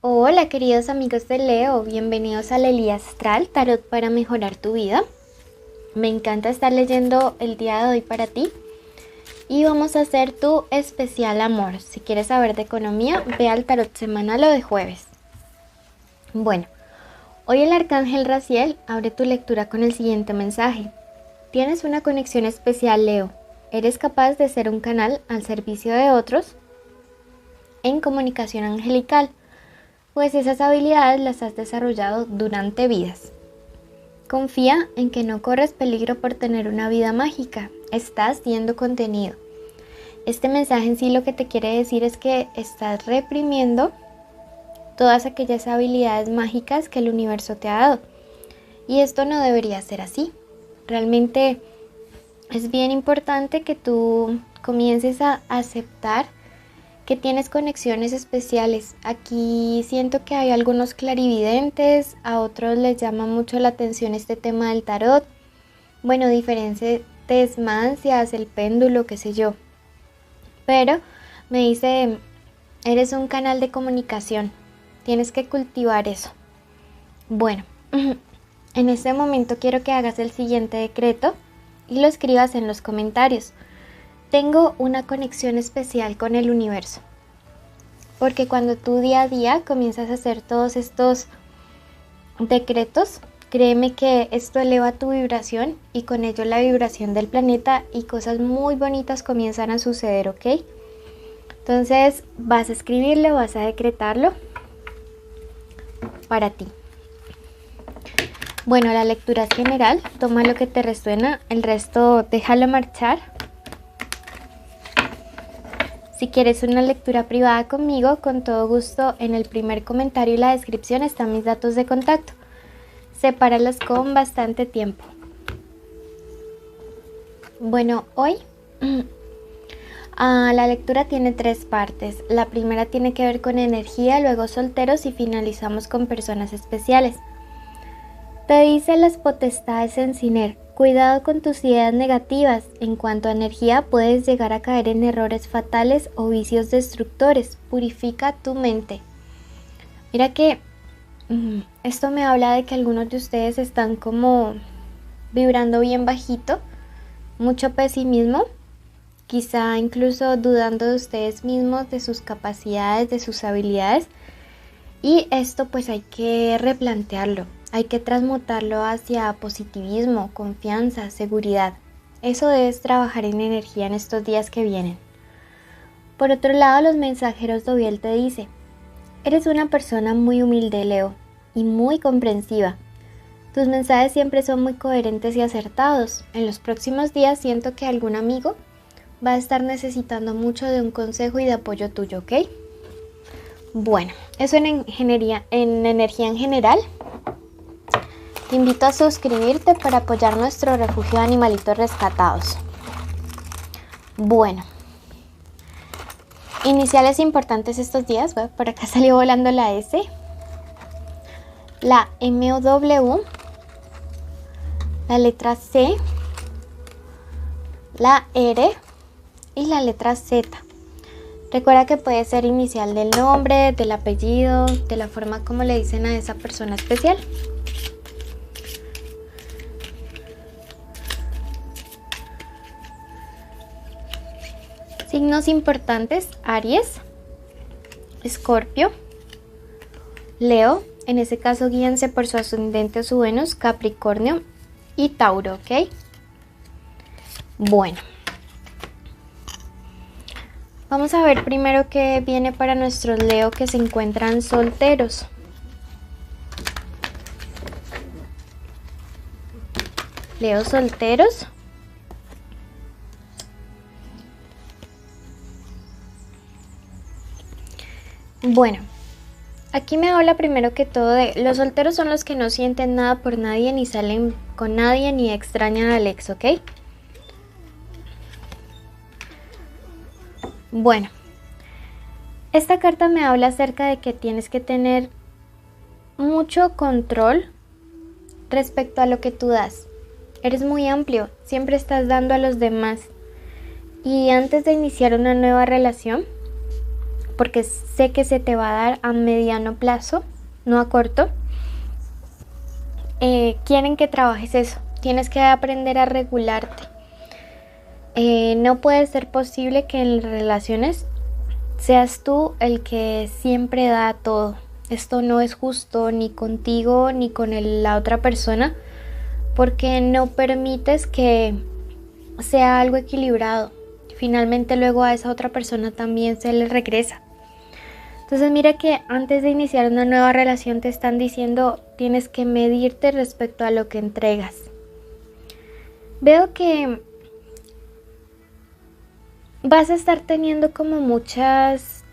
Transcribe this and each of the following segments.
Hola queridos amigos de Leo, bienvenidos a Lelía Astral, Tarot para mejorar tu vida. Me encanta estar leyendo el día de hoy para ti y vamos a hacer tu especial amor. Si quieres saber de economía, ve al tarot semanal o de jueves. Bueno, hoy el arcángel Raziel abre tu lectura con el siguiente mensaje. Tienes una conexión especial, Leo. Eres capaz de ser un canal al servicio de otros en comunicación angelical, pues esas habilidades las has desarrollado durante vidas. Confía en que no corres peligro por tener una vida mágica, estás siendo contenido. Este mensaje en sí lo que te quiere decir es que estás reprimiendo todas aquellas habilidades mágicas que el universo te ha dado. Y esto no debería ser así. Realmente es bien importante que tú comiences a aceptar que tienes conexiones especiales. Aquí siento que hay algunos clarividentes, a otros les llama mucho la atención este tema del tarot. Bueno, diferentes mancias, el péndulo, qué sé yo. Pero me dice, eres un canal de comunicación, tienes que cultivar eso. Bueno, en este momento quiero que hagas el siguiente decreto y lo escribas en los comentarios. Tengo una conexión especial con el universo, porque cuando tú día a día comienzas a hacer todos estos decretos, créeme que esto eleva tu vibración y con ello la vibración del planeta y cosas muy bonitas comienzan a suceder, ¿ok? Entonces vas a escribirlo, vas a decretarlo para ti. Bueno, la lectura es general, toma lo que te resuena, el resto déjalo marchar. Si quieres una lectura privada conmigo, con todo gusto, en el primer comentario y la descripción están mis datos de contacto. Sepáralas con bastante tiempo. Bueno, hoy la lectura tiene 3 partes. La primera tiene que ver con energía, luego solteros y finalizamos con personas especiales. Te dice las potestades en Ciner. Cuidado con tus ideas negativas. En cuanto a energía, puedes llegar a caer en errores fatales o vicios destructores. Purifica tu mente. Mira que esto me habla de que algunos de ustedes están como vibrando bien bajito, mucho pesimismo, quizá incluso dudando de ustedes mismos, de sus capacidades, de sus habilidades. Y esto pues hay que replantearlo. Hay que transmutarlo hacia positivismo, confianza, seguridad. Eso debes trabajar en energía en estos días que vienen. Por otro lado, los mensajeros de Oviel te dice, eres una persona muy humilde, Leo, y muy comprensiva. Tus mensajes siempre son muy coherentes y acertados. En los próximos días siento que algún amigo va a estar necesitando mucho de un consejo y de apoyo tuyo, ¿ok? Bueno, eso en energía en general. Te invito a suscribirte para apoyar nuestro refugio de animalitos rescatados. Bueno, iniciales importantes estos días. Por acá salió volando la S, la M o W, la letra C, la R y la letra Z. Recuerda que puede ser inicial del nombre, del apellido, de la forma como le dicen a esa persona especial. Signos importantes: Aries, Escorpio, Leo, en ese caso guíense por su ascendente o su Venus, Capricornio y Tauro, ¿ok? Bueno, vamos a ver primero qué viene para nuestros Leo que se encuentran solteros. Leo solteros. Bueno, aquí me habla primero que todo de los solteros son los que no sienten nada por nadie, ni salen con nadie, ni extrañan al ex, ¿ok? Bueno, esta carta me habla acerca de que tienes que tener mucho control respecto a lo que tú das. Eres muy amplio, siempre estás dando a los demás. Y antes de iniciar una nueva relación, porque sé que se te va a dar a mediano plazo, no a corto. Quieren que trabajes eso. Tienes que aprender a regularte. No puede ser posible que en las relaciones seas tú el que siempre da todo. Esto no es justo ni contigo ni con la otra persona, porque no permites que sea algo equilibrado. Finalmente luego a esa otra persona también se le regresa. Entonces mira que antes de iniciar una nueva relación te están diciendo tienes que medirte respecto a lo que entregas. Veo que vas a estar teniendo como muchas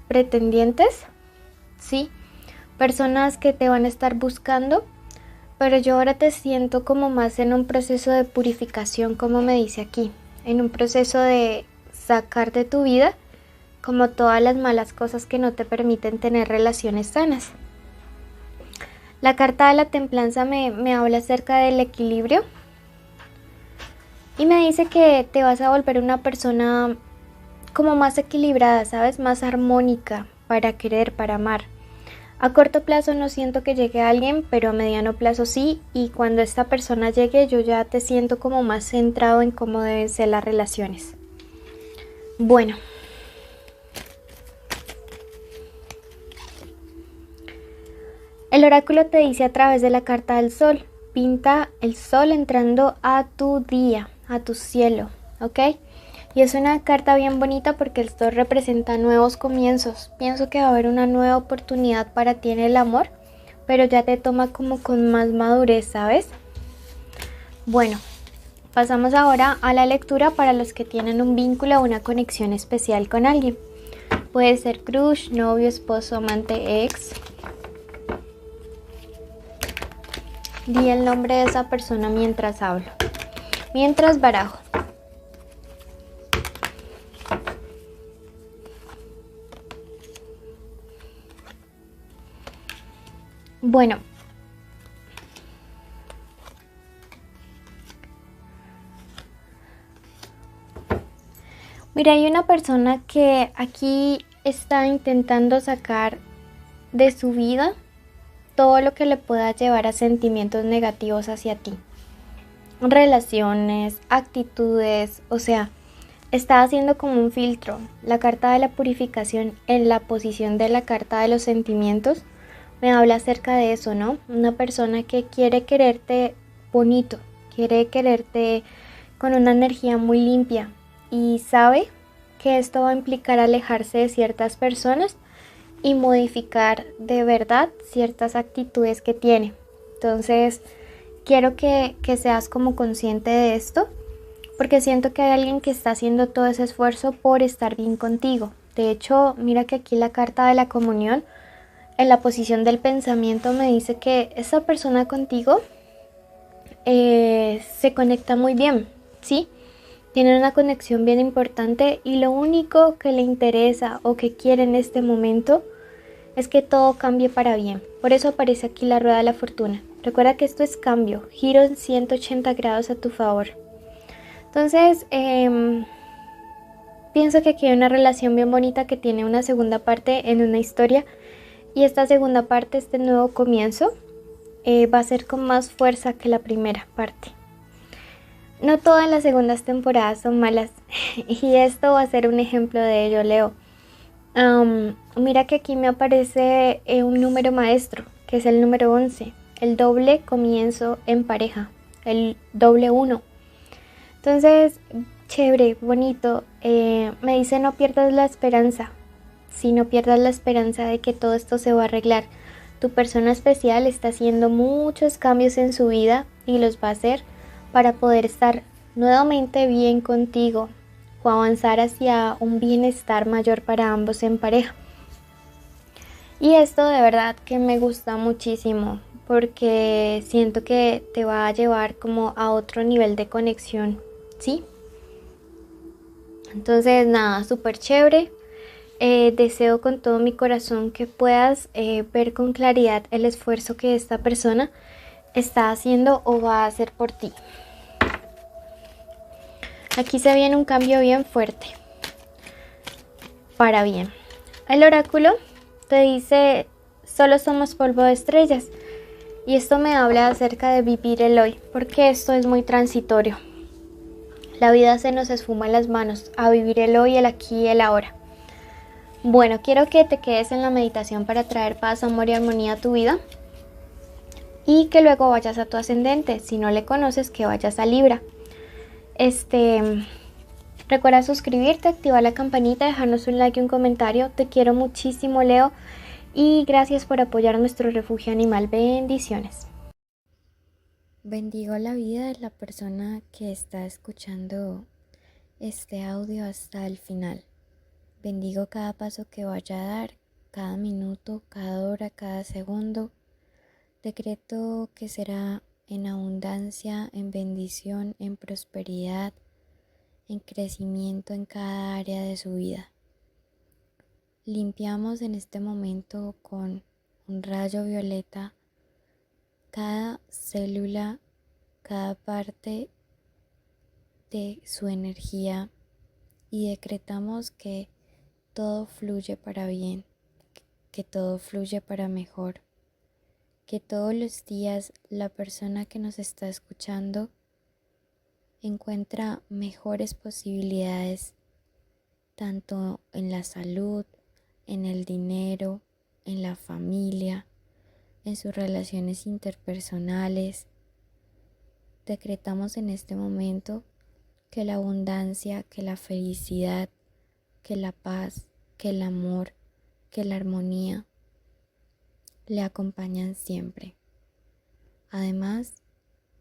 pretendientes, ¿sí? Personas que te van a estar buscando, pero yo ahora te siento como más en un proceso de purificación, como me dice aquí, en un proceso de sacar de tu vida como todas las malas cosas que no te permiten tener relaciones sanas. La carta de la templanza me habla acerca del equilibrio y me dice que te vas a volver una persona como más equilibrada, ¿sabes? Más armónica para querer, para amar. A corto plazo no siento que llegue alguien, pero a mediano plazo sí, y cuando esta persona llegue yo ya te siento como más centrado en cómo deben ser las relaciones. Bueno. El oráculo te dice a través de la carta del sol, pinta el sol entrando a tu día, a tu cielo, ¿ok? Y es una carta bien bonita porque el sol representa nuevos comienzos. Pienso que va a haber una nueva oportunidad para ti en el amor, pero ya te toma como con más madurez, ¿sabes? Bueno, pasamos ahora a la lectura para los que tienen un vínculo o una conexión especial con alguien. Puede ser crush, novio, esposo, amante, ex. Di el nombre de esa persona mientras hablo. Mientras barajo. Bueno. Mira, hay una persona que aquí está intentando sacar de su vida todo lo que le pueda llevar a sentimientos negativos hacia ti. Relaciones, actitudes, o sea, está haciendo como un filtro. La carta de la purificación en la posición de la carta de los sentimientos me habla acerca de eso, ¿no? Una persona que quiere quererte bonito, quiere quererte con una energía muy limpia y sabe que esto va a implicar alejarse de ciertas personas y modificar de verdad ciertas actitudes que tiene. Entonces quiero que seas como consciente de esto, porque siento que hay alguien que está haciendo todo ese esfuerzo por estar bien contigo. De hecho, mira que aquí la carta de la comunión en la posición del pensamiento me dice que esa persona contigo se conecta muy bien, ¿sí? Tienen una conexión bien importante y lo único que le interesa o que quiere en este momento es que todo cambie para bien. Por eso aparece aquí la rueda de la fortuna. Recuerda que esto es cambio, giro en 180 grados a tu favor. Entonces, pienso que aquí hay una relación bien bonita que tiene una segunda parte en una historia. Y esta segunda parte, este nuevo comienzo, va a ser con más fuerza que la primera parte. No todas las segundas temporadas son malas. Y esto va a ser un ejemplo de ello, Leo. Mira que aquí me aparece un número maestro, que es el número 11, el doble comienzo en pareja, el doble 1. Entonces, chévere, bonito, me dice no pierdas la esperanza, si no pierdas la esperanza de que todo esto se va a arreglar. Tu persona especial está haciendo muchos cambios en su vida y los va a hacer para poder estar nuevamente bien contigo o avanzar hacia un bienestar mayor para ambos en pareja. Y esto de verdad que me gusta muchísimo porque siento que te va a llevar como a otro nivel de conexión, ¿sí? Entonces nada, súper chévere. Deseo con todo mi corazón que puedas ver con claridad el esfuerzo que esta persona está haciendo o va a hacer por ti. Aquí se viene un cambio bien fuerte, para bien. El oráculo te dice, solo somos polvo de estrellas. Y esto me habla acerca de vivir el hoy, porque esto es muy transitorio. La vida se nos esfuma en las manos, a vivir el hoy, el aquí y el ahora. Bueno, quiero que te quedes en la meditación para traer paz, amor y armonía a tu vida. Y que luego vayas a tu ascendente. Si no le conoces, que vayas a Libra. Recuerda suscribirte, activar la campanita, dejarnos un like y un comentario. Te quiero muchísimo, Leo. Y gracias por apoyar nuestro refugio animal. Bendiciones. Bendigo la vida de la persona que está escuchando este audio hasta el final. Bendigo cada paso que vaya a dar, cada minuto, cada hora, cada segundo. Decreto que será en abundancia, en bendición, en prosperidad, en crecimiento en cada área de su vida. Limpiamos en este momento con un rayo violeta cada célula, cada parte de su energía y decretamos que todo fluye para bien, que todo fluye para mejor, que todos los días la persona que nos está escuchando encuentra mejores posibilidades tanto en la salud, en el dinero, en la familia, en sus relaciones interpersonales. Decretamos en este momento que la abundancia, que la felicidad, que la paz, que el amor, que la armonía le acompañan siempre. Además,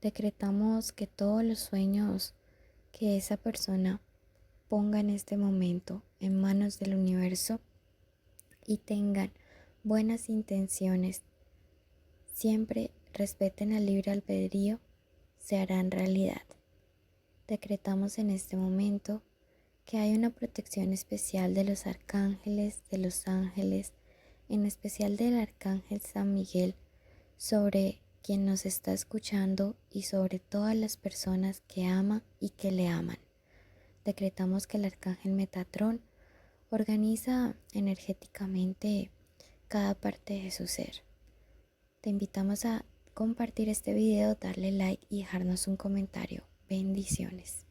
decretamos que todos los sueños que esa persona ponga en este momento en manos del universo y tengan buenas intenciones, siempre respeten el libre albedrío, se harán realidad. Decretamos en este momento que hay una protección especial de los arcángeles, de los ángeles, en especial del arcángel San Miguel, sobre quien nos está escuchando y sobre todas las personas que ama y que le aman. Decretamos que el arcángel Metatrón organiza energéticamente cada parte de su ser. Te invitamos a compartir este video, darle like y dejarnos un comentario. Bendiciones.